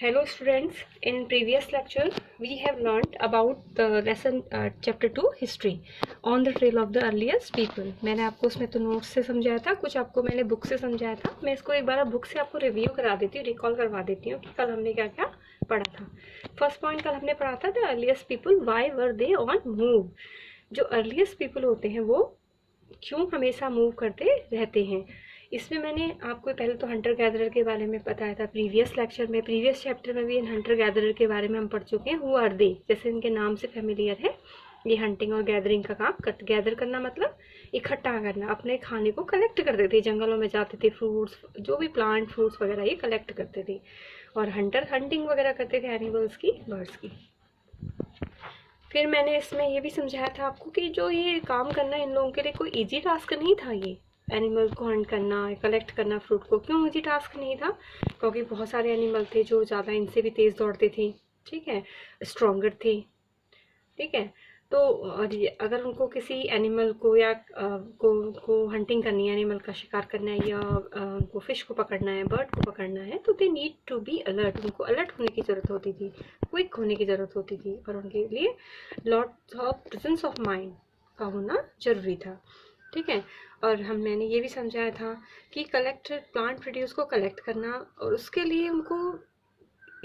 Hello students, in previous lecture we have learnt about the lesson chapter 2 history on the trail of the earliest people। मैंने आपको उसमें तो notes से समझाया था, कुछ आपको मैंने बुक से समझाया था। मैं इसको एक बार बुक से आपको रिव्यू करा देती हूँ, रिकॉल करवा देती हूँ कि कल हमने क्या क्या पढ़ा था। फर्स्ट पॉइंट कल हमने पढ़ा था the earliest people why were they on move. जो अर्लीस्ट पीपल होते हैं वो क्यों हमेशा मूव करते रहते हैं। इसमें मैंने आपको पहले तो हंटर गैदरर के बारे में बताया था प्रीवियस लेक्चर में, प्रीवियस चैप्टर में भी इन हंटर गैदरर के बारे में हम पढ़ चुके हैं। हु आर दे, जैसे इनके नाम से फेमिलियर है, ये हंटिंग और गैदरिंग का काम गैदर करना मतलब इकट्ठा करना, अपने खाने को कलेक्ट करते थे, जंगलों में जाते थे, फ्रूट्स जो भी प्लांट फ्रूट्स वगैरह ये कलेक्ट करते थे। और हंटर हंटिंग वगैरह करते थे एनिमल्स की, बर्ड्स की। फिर मैंने इसमें ये भी समझाया था आपको कि जो ये काम करना इन लोगों के लिए कोई इजी टास्क नहीं था। ये एनिमल को हंट करना, कलेक्ट करना फ्रूट को, क्यों इजी टास्क नहीं था? क्योंकि बहुत सारे एनिमल थे जो ज़्यादा इनसे भी तेज़ दौड़ते थे, ठीक है, स्ट्रॉन्गर थे, ठीक है। तो और अगर उनको किसी एनिमल को या को हंटिंग करनी है, एनिमल का शिकार करना है, या उनको फिश को पकड़ना है, बर्ड को पकड़ना है, तो they need to be alert, उनको अलर्ट होने की ज़रूरत होती थी, क्विक होने की ज़रूरत होती थी, और उनके लिए lots of presence of mind का होना ज़रूरी था, ठीक है। और मैंने ये भी समझाया था कि कलेक्ट प्लांट प्रोड्यूस को कलेक्ट करना, और उसके लिए उनको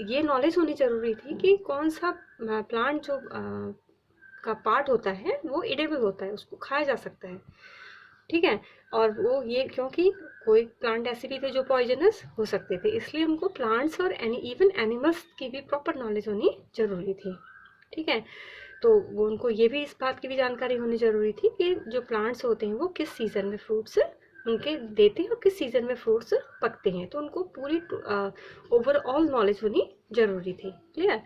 ये नॉलेज होनी ज़रूरी थी कि कौन सा प्लांट जो का पार्ट होता है वो एडिबल होता है, उसको खाया जा सकता है, ठीक है। और वो ये क्योंकि कोई प्लांट ऐसे भी थे जो पॉइजनस हो सकते थे, इसलिए उनको प्लांट्स और इवन एनिमल्स की भी प्रॉपर नॉलेज होनी ज़रूरी थी, ठीक है। तो वो उनको ये भी इस बात की भी जानकारी होनी ज़रूरी थी कि जो प्लांट्स होते हैं वो किस सीज़न में फ्रूट्स उनके देते हैं और किस सीज़न में फ्रूट्स पकते हैं, तो उनको पूरी ओवरऑल नॉलेज होनी ज़रूरी थी। क्लियर?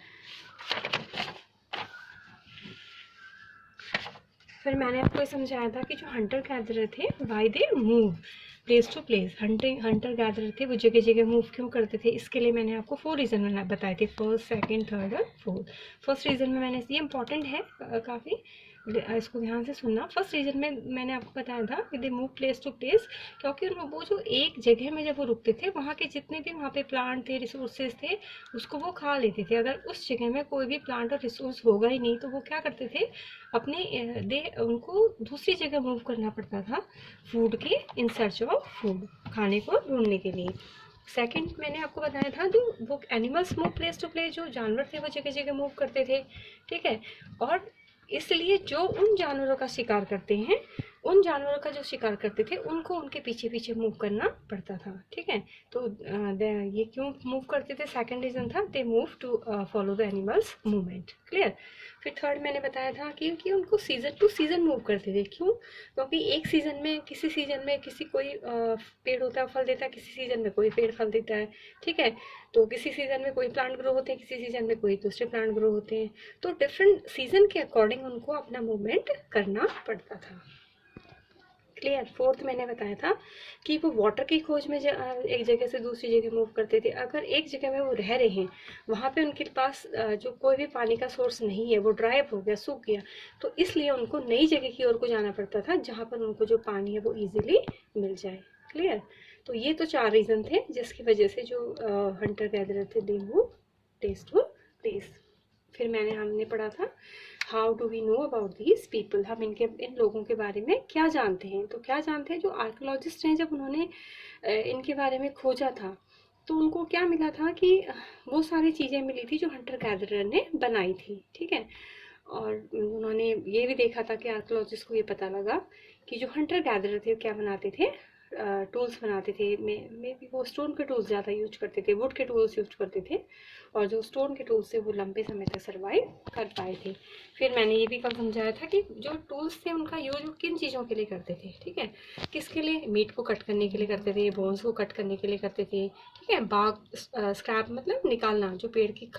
फिर मैंने आपको ये समझाया था कि जो हंटर गैदरर थे why they move place to place, hunter gatherer थे वो जगह जगह मूव क्यों करते थे, इसके लिए मैंने आपको 4 रीज़न बताए थे, फर्स्ट सेकंड थर्ड और फोर्थ। फर्स्ट रीज़न में मैंने, ये इंपॉर्टेंट है काफ़ी, इसको ध्यान से सुनना। फर्स्ट रीज़न में मैंने आपको बताया था कि they move place to place, क्योंकि वो जो एक जगह में जब वो रुकते थे वहाँ के जितने भी वहाँ पे प्लांट थे, रिसोर्सेज थे, उसको वो खा लेते थे। अगर उस जगह में कोई भी प्लांट और रिसोर्स होगा ही नहीं तो वो क्या करते थे, अपने उनको दूसरी जगह मूव करना पड़ता था फूड के, इन सर्च ऑफ फूड, खाने को ढूंढने के लिए। सेकंड मैंने आपको बताया था जो वो animals move place to place, जो जानवर थे वो जगह जगह मूव करते थे, ठीक है। और इसलिए जो उन जानवरों का शिकार करते हैं, उन जानवरों का जो शिकार करते थे उनको उनके पीछे पीछे मूव करना पड़ता था, ठीक है। तो ये क्यों मूव करते थे, सेकंड रीज़न था they move to follow the animals movement. Clear? फिर थर्ड मैंने बताया था कि उनको सीज़न टू सीज़न मूव करते थे। क्यों? क्योंकि एक सीज़न में किसी सीज़न में किसी कोई पेड़ होता है फल देता है, किसी सीज़न में कोई पेड़ फल देता है, ठीक है। तो किसी सीज़न में कोई प्लांट ग्रो होते हैं, किसी सीज़न में कोई दूसरे प्लांट ग्रो होते हैं, तो डिफरेंट सीज़न के अकॉर्डिंग उनको अपना मूवमेंट करना पड़ता था। क्लियर? फोर्थ मैंने बताया था कि वो वाटर की खोज में एक जगह से दूसरी जगह मूव करते थे। अगर एक जगह में वो रह रहे हैं, वहाँ पे उनके पास जो कोई भी पानी का सोर्स नहीं है, वो ड्राई अप हो गया, सूख गया, तो इसलिए उनको नई जगह की ओर को जाना पड़ता था जहाँ पर उनको जो पानी है वो ईजिली मिल जाए। क्लियर? तो ये तो 4 रीज़न थे जिसकी वजह से जो हंटर गैदरर थे they move place to place. फिर हमने पढ़ा था how do we know about these people, हम इन लोगों के बारे में क्या जानते हैं। तो क्या जानते हैं, जो आर्कोलॉजिस्ट हैं जब उन्होंने इनके बारे में खोजा था तो उनको क्या मिला था कि वो सारी चीज़ें मिली थी जो हंटर गैदरर ने बनाई थी, ठीक है। और उन्होंने ये भी देखा था कि आर्कोलॉजिस्ट को ये पता लगा कि जो हंटर गैदरर थे क्या बनाते थे, टूल्स बनाते थे। मे बी वो स्टोन के टूल्स ज़्यादा यूज करते थे, वुड के टूल्स यूज करते थे, और जो स्टोन के टूल्स थे वो लंबे समय तक सर्वाइव कर पाए थे। फिर मैंने ये भी कल समझाया था कि जो टूल्स थे उनका यूज किन चीज़ों के लिए करते थे, ठीक है। किसके लिए? मीट को कट करने के लिए करते थे, बोन्स को कट करने के लिए करते थे, ठीक है। बाग स्क्रैप मतलब निकालना, जो पेड़ की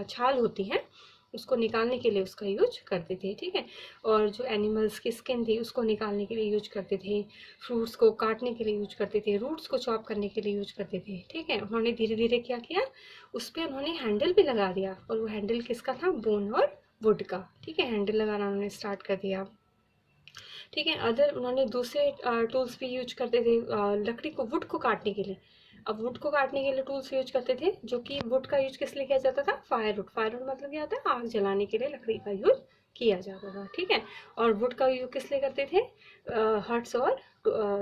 छाल होती है उसको निकालने के लिए उसका यूज करते थे, ठीक है। और जो एनिमल्स की स्किन थी उसको निकालने के लिए यूज करते थे, फ्रूट्स को काटने के लिए यूज करते थे, रूट्स को चॉप करने के लिए यूज करते थे, ठीक है। उन्होंने धीरे धीरे क्या किया, उस पर उन्होंने हैंडल भी लगा दिया, और वो हैंडल किसका था? बोन और वुड का, ठीक है। हैंडल लगाना उन्होंने स्टार्ट कर दिया, ठीक है। उन्होंने दूसरे टूल्स भी यूज करते थे लकड़ी को, वुड को काटने के लिए। अब वुड को काटने के लिए टूल्स यूज करते थे, जो कि वुड का यूज किस लिए किया जाता था? फायरवुड। फायरवुड मतलब क्या होता है? आग जलाने के लिए लकड़ी का यूज किया जाता था, ठीक है। और वुड का यूज किस लिए करते थे? हट्स और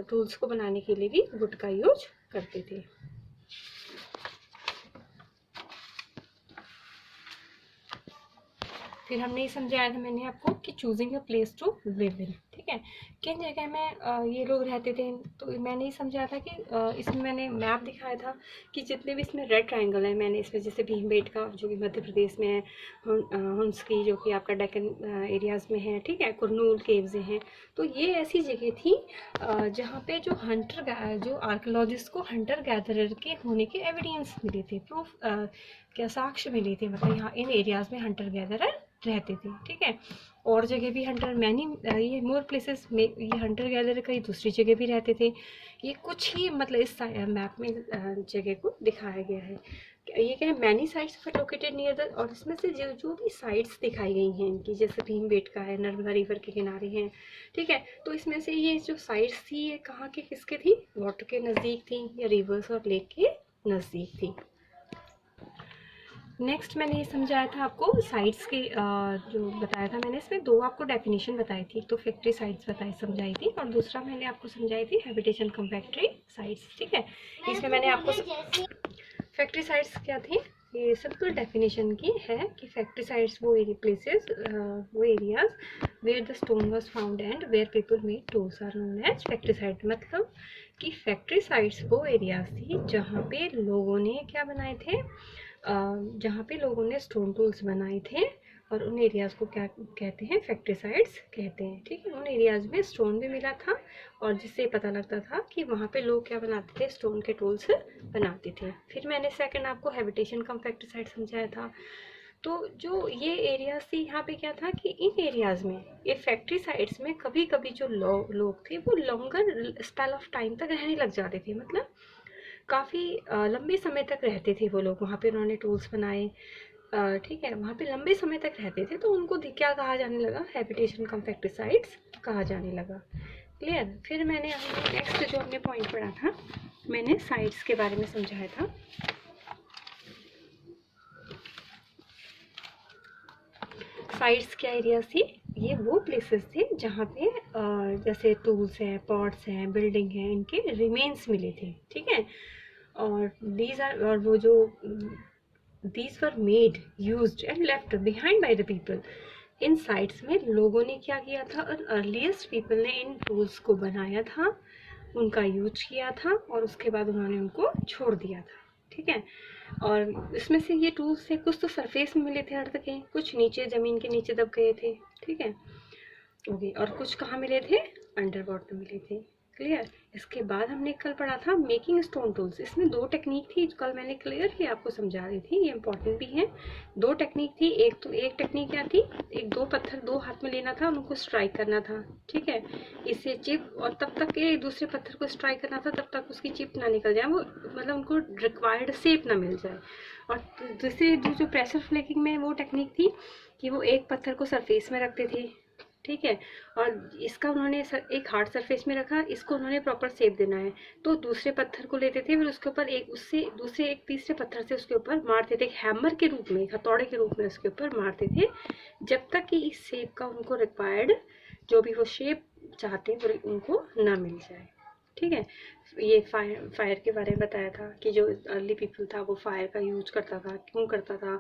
टूल्स को बनाने के लिए भी वुड का यूज करते थे। फिर हमने ये समझाया था मैंने आपको कि choosing a place to live in, ठीक है। किन जगह में ये लोग रहते थे, तो मैंने ये समझाया था कि इसमें मैंने मैप दिखाया था कि जितने भी इसमें रेड ट्रायंगल है, मैंने इसमें जैसे भीमबेटका जो कि मध्य प्रदेश में है, हुंसकी जो कि आपका डेक्कन एरियाज़ में है, ठीक है, कुरनूल केव्स हैं, तो ये ऐसी जगह थी जहाँ पे जो आर्कोलॉजिस्ट को हंटर गैदरर के होने के एविडेंस मिले थे, प्रूफ क्या साक्ष्य मिले थे, मतलब यहाँ इन एरियाज़ में हंटर गैदरर रहते थे, ठीक है। और जगह भी हंटर मैनी ये मोर प्लेसेस में ये हंटर गैदरर कई दूसरी जगह भी रहते थे। ये कुछ ही मतलब इस मैप में जगह को दिखाया गया है। ये क्या है? Many sites located near the, और इसमें से जो भी साइट्स दिखाई गई हैं इनकी, जैसे भीमबेटका है, नर्मदा रिवर के किनारे हैं, ठीक है। तो इसमें से ये जो साइट्स थी ये कहाँ के किसके थी? वाटर के नज़दीक थी या रिवर्स और लेक के नज़दीक थी। नेक्स्ट मैंने ये समझाया था आपको साइट्स के जो बताया था मैंने, इसमें दो आपको डेफिनेशन बताई थी, तो फैक्ट्री साइट्स समझाई थी, और दूसरा मैंने आपको समझाई थी हैबिटेशन कम फैक्ट्री साइट्स, ठीक है। इसमें मैंने आपको फैक्ट्री साइट्स क्या थी, ये सिंपल डेफिनेशन की है कि फैक्ट्री साइट्स वो प्लेसेस वो areas where the stone was found and where people made tools are known as factory site. मतलब कि फैक्ट्री साइट्स वो एरियाज थी जहाँ पे लोगों ने क्या बनाए थे, जहाँ पे लोगों ने स्टोन टूल्स बनाए थे, और उन एरियाज़ को क्या कहते हैं? फैक्ट्री साइट्स कहते हैं, ठीक है। उन एरियाज़ में स्टोन भी मिला था, और जिससे पता लगता था कि वहाँ पे लोग क्या बनाते थे? स्टोन के टूल्स बनाते थे। फिर मैंने सेकंड आपको हैबिटेशन कम फैक्ट्री साइट समझाया था। तो जो ये एरियाज थी, यहाँ पे क्या था कि इन एरियाज में, ये फैक्ट्री साइट्स में कभी कभी जो लोग थे वो लॉन्गर स्पेल ऑफ टाइम तक रहने लग जाते थे, मतलब काफ़ी लंबे समय तक रहते थे वो लोग वहाँ पे। उन्होंने टूल्स बनाए, ठीक है, वहाँ पे लंबे समय तक रहते थे, तो उनको क्या कहा जाने लगा? हैबिटेशन कम फैक्ट्री साइट्स कहा जाने लगा। क्लियर? फिर हमने नेक्स्ट जो हमने पॉइंट पढ़ा था, मैंने साइट्स के बारे में समझाया था। साइट्स क्या एरियाज थी? ये वो प्लेसेस थे जहाँ पे जैसे टूल्स हैं, पॉट्स हैं, बिल्डिंग हैं, इनके रिमेन्स मिले थे, ठीक है। और दीज आर, और वो जो these were made, used and left behind by the people। In sites में लोगों ने क्या किया था? अर्लीस्ट पीपल ने इन टूल्स को बनाया था, उनका यूज किया था, और उसके बाद उन्होंने उनको छोड़ दिया था, ठीक है। और इसमें से ये टूल्स थे, कुछ तो सरफेस में मिले थे अर्थ के, कुछ नीचे ज़मीन के नीचे दब गए थे, ठीक है, ओके, और कुछ कहाँ मिले थे? अंडर वाटर मिले थे। क्लियर? इसके बाद हमने कल पढ़ा था मेकिंग स्टोन टूल्स। इसमें दो टेक्निक थी, कल मैंने क्लियरली आपको समझा रही थी, ये इंपॉर्टेंट भी है। दो टेक्निक थी, एक टेक्निक क्या थी? एक दो पत्थर दो हाथ में लेना था, उनको स्ट्राइक करना था, ठीक है, इससे चिप, और तब तक के दूसरे पत्थर को स्ट्राइक करना था तब तक उसकी चिप ना निकल जाए, वो मतलब उनको रिक्वायर्ड शेप ना मिल जाए। और दूसरे जो प्रेशर फ्लेकिंग में वो टेक्निक थी कि वो एक पत्थर को सरफेस में रखते थे, ठीक है, और इसका उन्होंने एक हार्ड सरफेस में रखा, इसको उन्होंने प्रॉपर शेप देना है, तो दूसरे पत्थर को लेते थे, फिर उसके ऊपर एक उससे दूसरे एक तीसरे पत्थर से उसके ऊपर मारते थे, हैमर के रूप में, हथौड़े के रूप में उसके ऊपर मारते थे, जब तक कि इस शेप का उनको रिक्वायर्ड जो भी वो शेप चाहते हैं वो उनको ना मिल जाए, ठीक है। ये फायर के बारे में बताया था कि जो अर्ली पीपल था वो फायर का यूज करता था, क्यों करता था?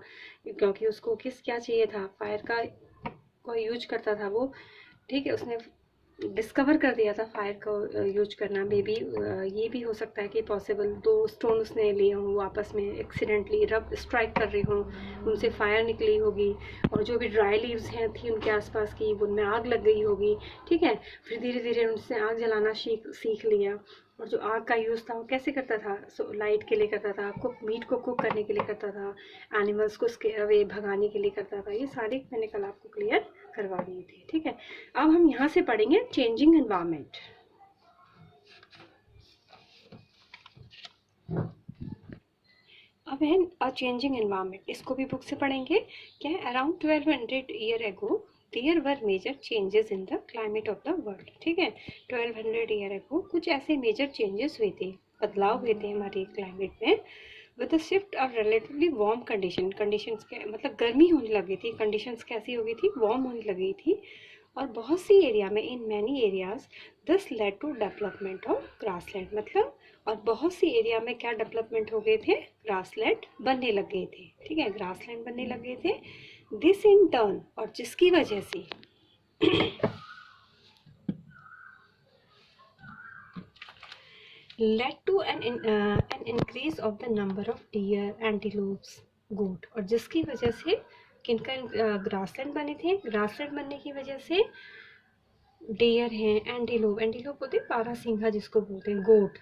क्योंकि उसको क्या चाहिए था? फायर का यूज करता था वो, ठीक है, उसने डिस्कवर कर दिया था फायर का यूज करना। मे बी ये भी हो सकता है कि पॉसिबल दो स्टोन उसने लिए हों, वो आपस में एक्सीडेंटली रब स्ट्राइक कर रहे हों, उनसे फायर निकली होगी, और जो भी ड्राई लीव्स हैं थी उनके आसपास की, उनमें आग लग गई होगी, ठीक है। फिर धीरे धीरे उनसे आग जलाना सीख लिया, और जो आग का यूज़ था वो कैसे करता था? लाइट के लिए करता था, मीट को कुक करने के लिए करता था, एनिमल्स को वे भगाने के लिए करता था। ये सारे मैंने कल आपको क्लियर करवा दिए थे, ठीक है। अब हम यहाँ से पढ़ेंगे चेंजिंग एनवायरनमेंट। अब है अ चेंजिंग एनवायरनमेंट, इसको भी बुक से पढ़ेंगे। क्या है? Around 1200 year ago there were major changes in the climate of the world, ठीक है। 1200 ईयर एगो कुछ ऐसे मेजर चेंजेस हुए थे बदलाव हुए थे हमारे क्लाइमेट में, with the shift of relatively warm conditions के मतलब गर्मी होने लगी थी, कंडीशंस कैसी हो गई थी, वार्म होने लगी थी, और बहुत सी एरिया में, in many areas this led to development of grassland, मतलब और बहुत सी एरिया में क्या डेवलपमेंट हो गए थे, ग्रासलैंड बनने लग गए थे, ठीक है, ग्रासलैंड बनने लग गए थे। दिस इन टर्न, और जिसकी वजह से led to an increase of the number of deer, antelopes, goat, और जिसकी वजह से किनका ग्रासलैंड बने थे, ग्रासलैंड बनने की वजह से डेयर हैं, एंटीलोप, एंटीलोप होते बारहसिंघा जिसको बोलते हैं, गोट,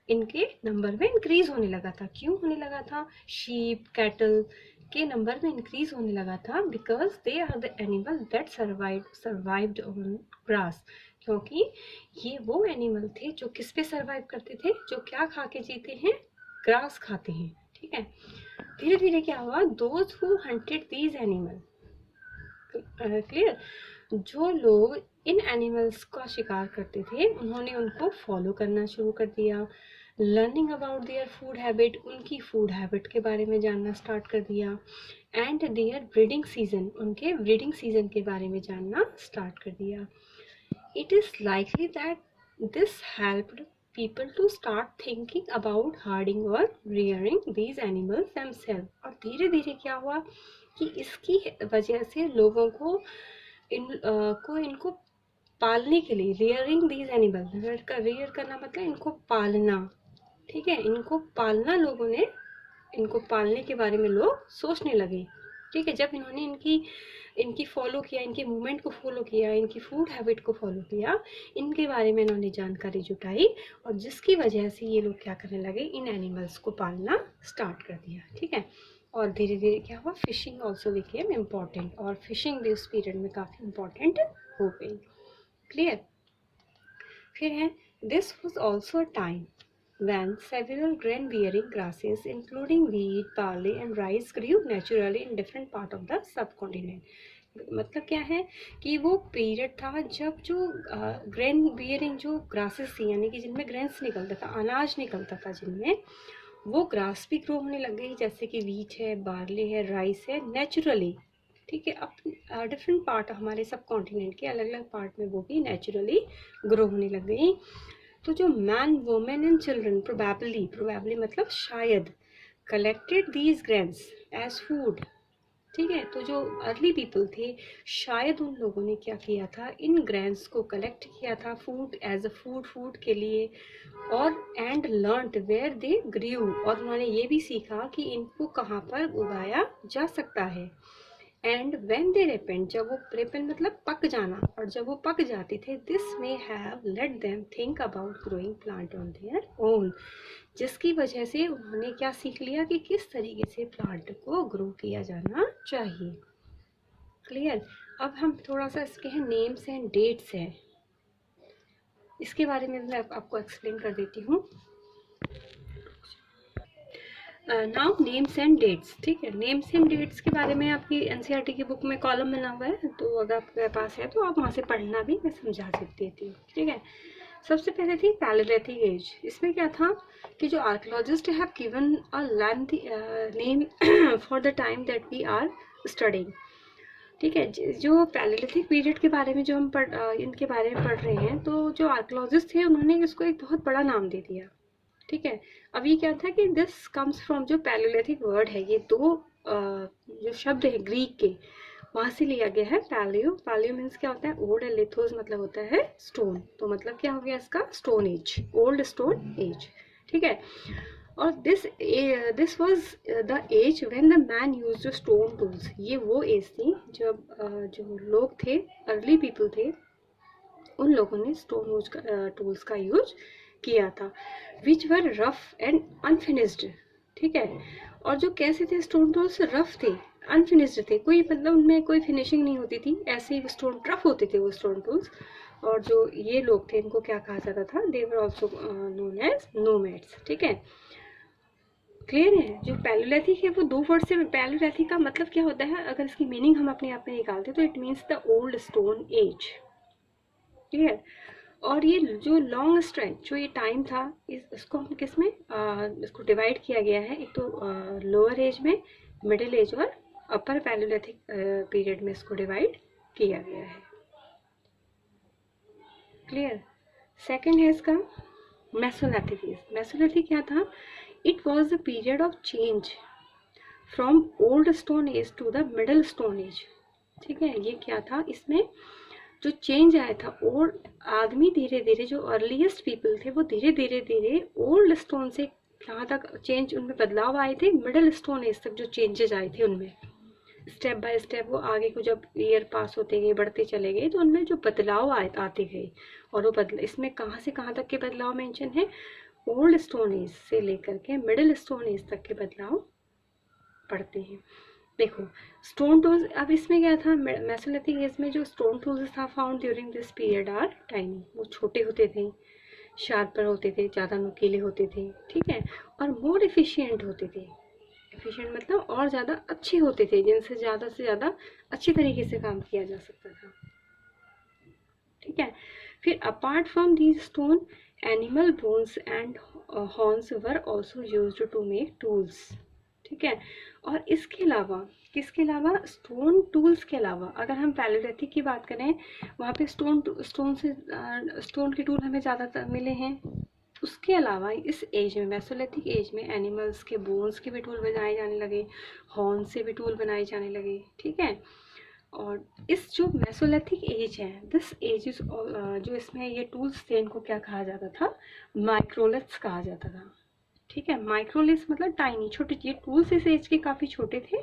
इनके नंबर में इंक्रीज होने लगा था। क्यों होने लगा था, शीप कैटल के नंबर में इंक्रीज होने लगा था, because they are the animal that survived on grass, क्योंकि ये वो एनिमल थे जो किस पे सर्वाइव करते थे, जो क्या खा के जीते हैं, ग्रास खाते हैं, ठीक है। धीरे धीरे क्या हुआ, those who hunted these animal, clear, जो लोग इन एनिमल्स का शिकार करते थे उन्होंने उनको फॉलो करना शुरू कर दिया, learning about their food habit, उनकी फूड हैबिट के बारे में जानना स्टार्ट कर दिया, एंड देयर ब्रीडिंग सीजन, उनके ब्रीडिंग सीजन के बारे में जानना स्टार्ट कर दिया। It is likely that this helped people to start thinking about herding or rearing these animals themselves, और धीरे धीरे क्या हुआ कि इसकी वजह से लोगों को इनको पालने के लिए, रियरिंग दीज एनिमल, रियर करना मतलब इनको पालना, ठीक है, इनको पालना, लोगों ने इनको पालने के बारे में लोग सोचने लगे, ठीक है। जब इन्होंने इनकी फॉलो किया, इनकी मूवमेंट को फॉलो किया, इनकी फूड हैबिट को फॉलो किया, इनके बारे में इन्होंने जानकारी जुटाई, और जिसकी वजह से ये लोग क्या करने लगे, इन एनिमल्स को पालना स्टार्ट कर दिया, ठीक है। और धीरे धीरे क्या हुआ, फिशिंग ऑल्सो बिकेम इम्पॉर्टेंट, और फिशिंग भी उस पीरियड में काफ़ी इम्पॉर्टेंट हो गई, क्लियर। फिर है, this was also a time when several grain-bearing grasses including wheat, barley and rice grew naturally in different part of the subcontinent। मतलब क्या है कि वो पीरियड था जब जो ग्रेन बियरिंग जो ग्रासेस थी, यानी कि जिनमें ग्रेन्स निकलता था, अनाज निकलता था जिनमें, वो ग्रास भी ग्रो होने लग गई, जैसे कि वीट है, बार्ली है, राइस है, नेचुरली, ठीक है। अब डिफरेंट पार्ट हमारे सब कॉन्टिनेंट के अलग अलग पार्ट में वो भी नेचुरली ग्रो होने लग गई। तो जो man, women and children probably मतलब शायद, collected these grains as food, ठीक है। तो जो अर्ली पीपल थे, शायद उन लोगों ने क्या किया था, इन ग्रेन्स को कलेक्ट किया था फूड, एज अ फूड के लिए, और and learned where they grew, और उन्होंने ये भी सीखा कि इनको कहाँ पर उगाया जा सकता है। एंड वेन दे रिपेंड, जब वो रिपेंड मतलब पक जाना, और जब वो पक जाते थे, this may have let them think about growing plant on their own, जिसकी वजह से उन्होंने क्या सीख लिया कि किस तरीके से प्लांट को ग्रो किया जाना चाहिए, क्लियर। अब हम थोड़ा सा इसके हैं नेम्स एंड डेट्स हैं, इसके बारे में मैं आपको एक्सप्लेन कर देती हूँ। नाउ नेम्स एंड डेट्स, ठीक है। नेम्स एंड डेट्स के बारे में आपकी एनसीईआरटी की बुक में कॉलम बना हुआ है, तो अगर आपके पास है तो आप वहाँ से पढ़ना भी, मैं समझा देती हूँ, ठीक है। सबसे पहले थी पैलेलिथिक एज। इसमें क्या था कि जो archaeologist have given a lengthy name for the time that we are studying, ठीक है। जो पैलेलिथिक पीरियड के बारे में जो हम इनके बारे में पढ़ रहे हैं, तो जो आर्कियोलॉजिस्ट थे उन्होंने इसको एक बहुत बड़ा नाम दे दिया, ठीक है। अब ये क्या था कि दिस कम्स फ्रॉम, जो पैलियोलिथिक वर्ड है, ये दो जो शब्द है ग्रीक के, वहाँ से लिया गया है। पैलियो मीन्स क्या होता है, ओल्ड, एंड लिथोस मतलब होता है स्टोन, तो मतलब क्या हो गया इसका, stone age, old stone age, ठीक है। और this was the age when the man used stone tools, ये वो एज थी जब जो लोग थे, अर्ली पीपल थे, उन लोगों ने स्टोन टूल्स का यूज किया था, विच वर रफ एंड अनफिनिश्ड, ठीक है। और जो कैसे थे स्टोन टूल्स, रफ थे, अनफिनिश्ड थे, कोई मतलब उनमें कोई फिनिशिंग नहीं होती थी, ऐसे ही स्टोन रफ होते थे वो स्टोन टूल्स। और जो ये लोग थे इनको क्या कहा जाता था, they were also known as nomads, ठीक है, क्लियर है। जो पैलियोलिथिक है वो दो वर्ड से, पैलियोलिथिक का मतलब क्या होता है, अगर इसकी मीनिंग हम अपने आप में निकालते तो it means the old stone as, clear. और ये जो लॉन्ग स्ट्रेच जो ये टाइम था इसको हम किस में इसको डिवाइड किया गया है, एक तो लोअर एज में, मिडिल एज और अपर पैलियोलिथिक पीरियड में इसको डिवाइड किया गया है। क्लियर। सेकंड है इसका मेसोलिथिक एज। मेसोलिथिक क्या था? It was the period of change from old stone age to the middle stone age. ठीक है, ये क्या था, इसमें जो चेंज आया था, और आदमी धीरे धीरे, जो अर्लीस्ट पीपल थे वो धीरे धीरे धीरे ओल्ड स्टोन से कहाँ तक चेंज, उनमें बदलाव आए थे, मिडिल स्टोन एज तक जो चेंजेस आए थे उनमें स्टेप बाय स्टेप वो आगे को जब ईयर पास होते गए, बढ़ते चले गए, तो उनमें जो बदलाव आते गए, और वो इसमें कहाँ से कहाँ तक के बदलाव मेंशन है, ओल्ड स्टोन एज से लेकर के मिडिल स्टोन एज तक के बदलाव पड़ते हैं। देखो स्टोन टूल्स, अब इसमें क्या था, मेसोलिथिक एज में जो स्टोन टूल्स था found during this period are tiny, वो छोटे होते थे, शार्पर होते थे, ज़्यादा नुकीले होते थे, ठीक है, और मोर एफिशिएंट होते थे। एफिशिएंट मतलब और ज़्यादा अच्छे होते थे, जिनसे ज़्यादा से ज़्यादा अच्छी तरीके से काम किया जा सकता था। ठीक है, फिर apart from these stone animal bones and horns were also used to make tools. ठीक है, और इसके अलावा, किसके अलावा, स्टोन टूल्स के अलावा, अगर हम पैलियोलिथिक की बात करें वहाँ पे स्टोन के टूल हमें ज़्यादातर मिले हैं। उसके अलावा इस एज में, मेसोलिथिक एज में, एनिमल्स के बोन्स के भी टूल बनाए जाने लगे, हॉर्न से भी टूल बनाए जाने लगे। ठीक है, और इस जो मेसोलिथिक एज है, दिस एज इज, जो इसमें ये टूल्स थे इनको क्या कहा जाता था, माइक्रोलिथ्स कहा जाता था। ठीक है, माइक्रोलिथ्स मतलब टाइनी, छोटे, ये टूल्स इस एज के काफ़ी छोटे थे,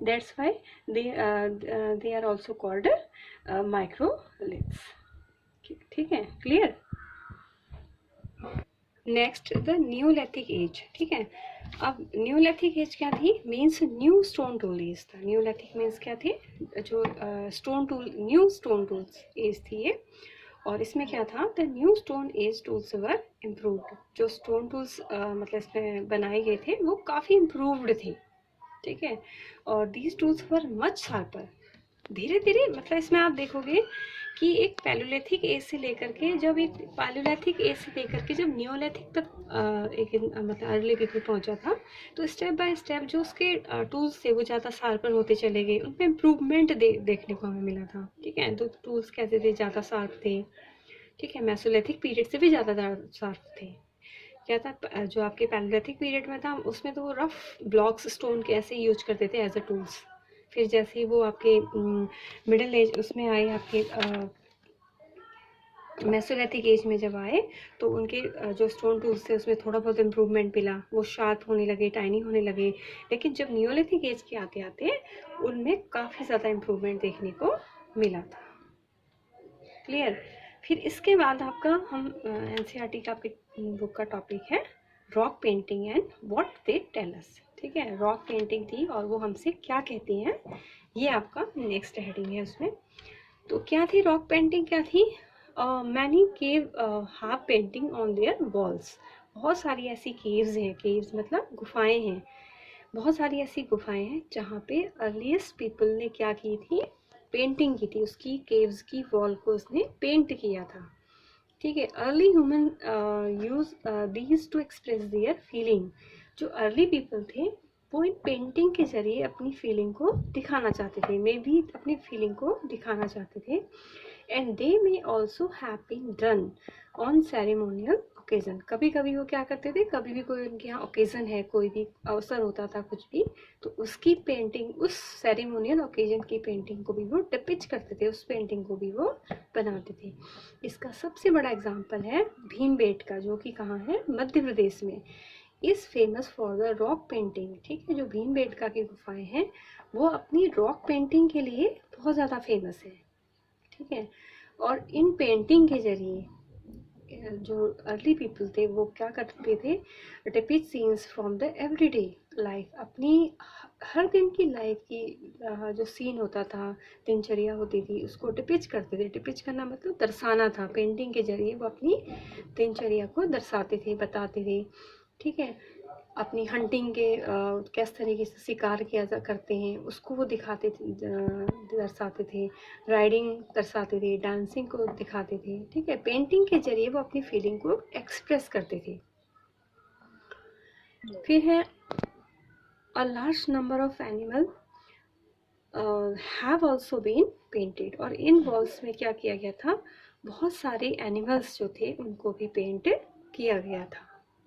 that's why they are also called microliths. ठीक है, clear. Next the neolithic age. ठीक है, अब न्यूलिथिक एज क्या थी, means new stone tool age था। न्यूलिथिक मीन्स क्या थे, जो stone tool, new stone tools age थी ये, और इसमें क्या था, the new stone age tools were improved. जो स्टोन टूल्स मतलब इसमें बनाए गए थे वो काफ़ी इम्प्रूव्ड थे। ठीक है, और these tools were much sharper. धीरे धीरे, मतलब इसमें आप देखोगे कि एक पैलियोलिथिक एज से लेकर के, जब एक पैलियोलिथिक एज से लेकर के जब न्यूलिथिक तक एक मतलब अर्ली पीपल पहुंचा था, तो स्टेप बाय स्टेप जो उसके टूल्स थे वो ज़्यादा शार्पर होते चले गए, उनमें इम्प्रूवमेंट देखने को हमें मिला था। ठीक है, तो टूल्स कैसे थे, ज़्यादा शार्प थे। ठीक है, मेसोलिथिक पीरियड से भी ज़्यादा शार्प थे। क्या था, जो आपके पैलियोलिथिक पीरियड में था उसमें तो वो रफ ब्लॉक्स स्टोन के ऐसे यूज करते थे एज अ टूल्स। फिर जैसे ही वो आपके मिडिल एज उसमें आए, आपके मेसोलिथिक एज में जब आए, तो उनके जो स्टोन टूल्स थे उसमें थोड़ा बहुत इम्प्रूवमेंट मिला, वो शार्प होने लगे, टाइनी होने लगे। लेकिन जब न्यूलिथिक एज के आते आते उनमें काफ़ी ज़्यादा इम्प्रूवमेंट देखने को मिला था। क्लियर। फिर इसके बाद आपका हम एनसीईआरटी का आपके बुक का टॉपिक है rock painting and what they tell us. ठीक है, रॉक पेंटिंग थी और वो हमसे क्या कहती हैं, ये आपका नेक्स्ट हेडिंग है उसमें। तो क्या थी रॉक पेंटिंग, क्या थी, many cave half painting on their walls. बहुत सारी ऐसी केव्स हैं, केव्स मतलब गुफाएं हैं, बहुत सारी ऐसी गुफाएं हैं जहाँ पे अर्लीस्ट पीपल ने क्या की थी, पेंटिंग की थी, उसकी केव्स की वॉल को उसने पेंट किया था। ठीक है, early human use these two express their feeling. जो अर्ली पीपल थे वो इन पेंटिंग के जरिए अपनी फीलिंग को दिखाना चाहते थे, मे भी अपनी फीलिंग को दिखाना चाहते थे। And they may also have been done on ceremonial occasion. कभी कभी वो क्या करते थे, कभी भी कोई उनके यहाँ ओकेजन है, कोई भी अवसर होता था कुछ भी, तो उसकी पेंटिंग, उस सेरेमोनियल ओकेजन की पेंटिंग को भी वो डिपिक्ट करते थे, उस पेंटिंग को भी वो बनाते थे। इसका सबसे बड़ा एग्जाम्पल है भीमबेटका, जो कि कहाँ है, मध्य प्रदेश में, is famous for the rock painting. ठीक है, जो भीमबेटका की गुफाएं हैं वो अपनी रॉक पेंटिंग के लिए बहुत ज़्यादा फेमस है। ठीक है, और इन पेंटिंग के जरिए जो अर्ली पीपल थे वो क्या करते थे, depict scenes from the everyday life. अपनी हर दिन की लाइफ की जो सीन होता था, दिनचर्या होती थी, उसको डिपिक्ट करते थे। डिपिक्ट करना मतलब दर्शाना था, पेंटिंग के जरिए वो अपनी दिनचर्या को दर्शाते थे, बताते थे। ठीक है, अपनी हंटिंग के किस तरीके से शिकार किया करते हैं उसको वो दिखाते थे, दर्शाते थे, राइडिंग दर्शाते थे, डांसिंग को दिखाते थे। ठीक है, पेंटिंग के जरिए वो अपनी फीलिंग को एक्सप्रेस करते थे। फिर है a large number of animal have also been painted, और इन वॉल्स में क्या किया गया था, बहुत सारे एनिमल्स जो थे उनको भी पेंट किया गया था।